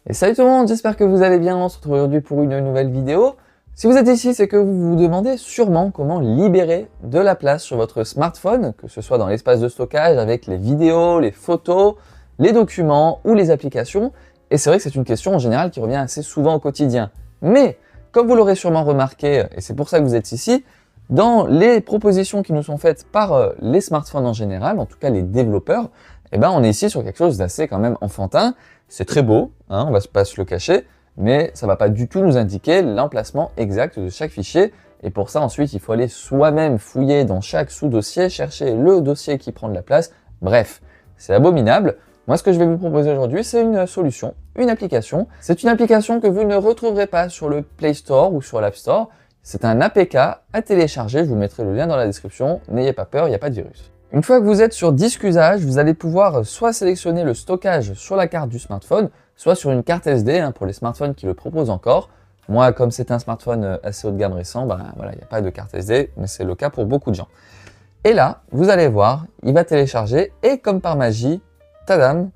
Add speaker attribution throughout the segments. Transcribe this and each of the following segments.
Speaker 1: Et salut tout le monde, j'espère que vous allez bien. On se retrouve aujourd'hui pour une nouvelle vidéo. Si vous êtes ici, c'est que vous vous demandez sûrement comment libérer de la place sur votre smartphone, que ce soit dans l'espace de stockage avec les vidéos, les photos, les documents ou les applications. Et c'est vrai que c'est une question en général qui revient assez souvent au quotidien. Mais, comme vous l'aurez sûrement remarqué, et c'est pour ça que vous êtes ici, dans les propositions qui nous sont faites par les smartphones en général, en tout cas les développeurs, eh ben on est ici sur quelque chose d'assez quand même enfantin. C'est très beau, hein, on va pas se le cacher, mais ça va pas du tout nous indiquer l'emplacement exact de chaque fichier. Et pour ça, ensuite, il faut aller soi-même fouiller dans chaque sous-dossier, chercher le dossier qui prend de la place. Bref, c'est abominable. Moi, ce que je vais vous proposer aujourd'hui, c'est une solution, une application. C'est une application que vous ne retrouverez pas sur le Play Store ou sur l'App Store. C'est un APK à télécharger, je vous mettrai le lien dans la description. N'ayez pas peur, il n'y a pas de virus. Une fois que vous êtes sur disque usage, vous allez pouvoir soit sélectionner le stockage sur la carte du smartphone, soit sur une carte SD pour les smartphones qui le proposent encore. Moi, comme c'est un smartphone assez haut de gamme récent, voilà, il n'y a pas de carte SD, mais c'est le cas pour beaucoup de gens. Et là, vous allez voir, il va télécharger et comme par magie, tadam,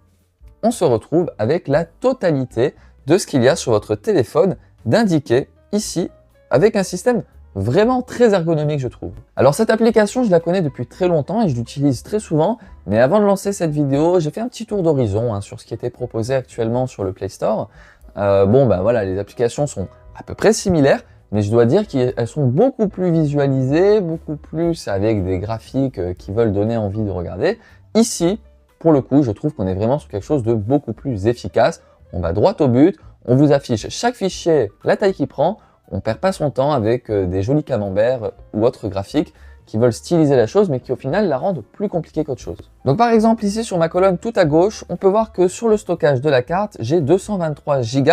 Speaker 1: on se retrouve avec la totalité de ce qu'il y a sur votre téléphone d'indiqué ici avec un système vraiment très ergonomique, je trouve. Alors cette application, je la connais depuis très longtemps et je l'utilise très souvent, mais avant de lancer cette vidéo, j'ai fait un petit tour d'horizon sur ce qui était proposé actuellement sur le Play Store. Voilà, les applications sont à peu près similaires, mais je dois dire qu'elles sont beaucoup plus visualisées, beaucoup plus avec des graphiques qui veulent donner envie de regarder. Ici, pour le coup, je trouve qu'on est vraiment sur quelque chose de beaucoup plus efficace. On va droit au but, on vous affiche chaque fichier, la taille qu'il prend, on perd pas son temps avec des jolis camemberts ou autres graphiques qui veulent styliser la chose mais qui au final la rendent plus compliquée qu'autre chose. Donc par exemple ici sur ma colonne tout à gauche, on peut voir que sur le stockage de la carte, j'ai 223 Go.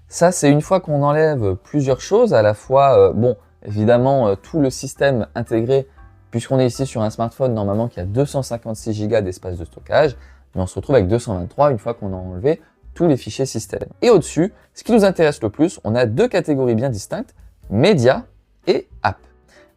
Speaker 1: Ça c'est une fois qu'on enlève plusieurs choses, à la fois, évidemment tout le système intégré, puisqu'on est ici sur un smartphone normalement qui a 256 Go d'espace de stockage, mais on se retrouve avec 223 une fois qu'on a enlevé tous les fichiers système. Et au-dessus, ce qui nous intéresse le plus, on a deux catégories bien distinctes, médias et app.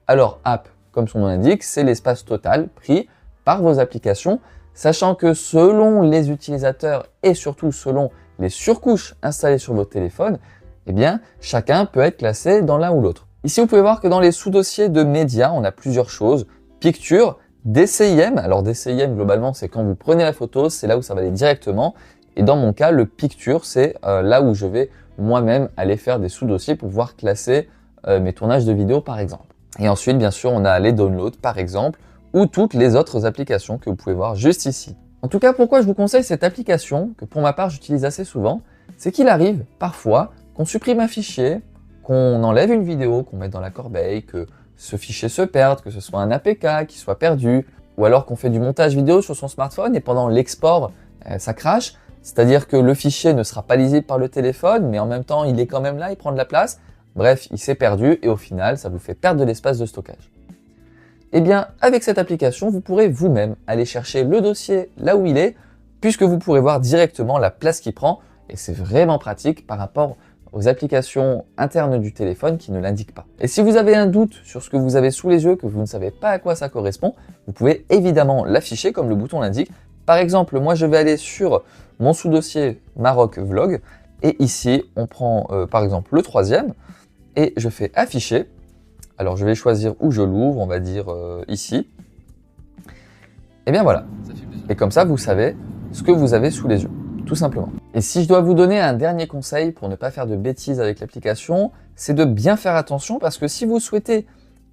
Speaker 1: Alors app, comme son nom l'indique, c'est l'espace total pris par vos applications, sachant que selon les utilisateurs et surtout selon les surcouches installées sur votre téléphone, eh bien, chacun peut être classé dans l'un ou l'autre. Ici, vous pouvez voir que dans les sous-dossiers de médias, on a plusieurs choses. Pictures, DCIM. Alors DCIM, globalement, c'est quand vous prenez la photo, c'est là où ça va aller directement. Et dans mon cas, le picture, c'est là où je vais moi-même aller faire des sous-dossiers pour pouvoir classer mes tournages de vidéos, par exemple. Et ensuite, bien sûr, on a les downloads, par exemple, ou toutes les autres applications que vous pouvez voir juste ici. En tout cas, pourquoi je vous conseille cette application, que pour ma part, j'utilise assez souvent, c'est qu'il arrive parfois qu'on supprime un fichier, qu'on enlève une vidéo, qu'on mette dans la corbeille, que ce fichier se perde, que ce soit un APK qui soit perdu, ou alors qu'on fait du montage vidéo sur son smartphone et pendant l'export, ça crache. C'est-à-dire que le fichier ne sera pas lisible par le téléphone, mais en même temps, il est quand même là, il prend de la place. Bref, il s'est perdu et au final, ça vous fait perdre de l'espace de stockage. Eh bien, avec cette application, vous pourrez vous-même aller chercher le dossier là où il est, puisque vous pourrez voir directement la place qu'il prend. Et c'est vraiment pratique par rapport aux applications internes du téléphone qui ne l'indiquent pas. Et si vous avez un doute sur ce que vous avez sous les yeux, que vous ne savez pas à quoi ça correspond, vous pouvez évidemment l'afficher comme le bouton l'indique. Par exemple, moi je vais aller sur mon sous-dossier Maroc Vlog et ici on prend par exemple le troisième et je fais afficher. Alors je vais choisir où je l'ouvre, on va dire ici. Et bien voilà. Et comme ça vous savez ce que vous avez sous les yeux, tout simplement. Et si je dois vous donner un dernier conseil pour ne pas faire de bêtises avec l'application, c'est de bien faire attention parce que si vous souhaitez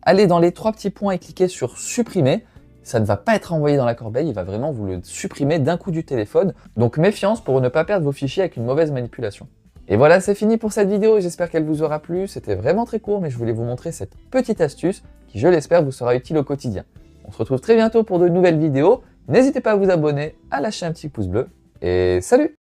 Speaker 1: aller dans les trois petits points et cliquer sur supprimer, ça ne va pas être envoyé dans la corbeille, il va vraiment vous le supprimer d'un coup du téléphone. Donc méfiance pour ne pas perdre vos fichiers avec une mauvaise manipulation. Et voilà, c'est fini pour cette vidéo, j'espère qu'elle vous aura plu. C'était vraiment très court, mais je voulais vous montrer cette petite astuce qui, je l'espère, vous sera utile au quotidien. On se retrouve très bientôt pour de nouvelles vidéos. N'hésitez pas à vous abonner, à lâcher un petit pouce bleu, et salut!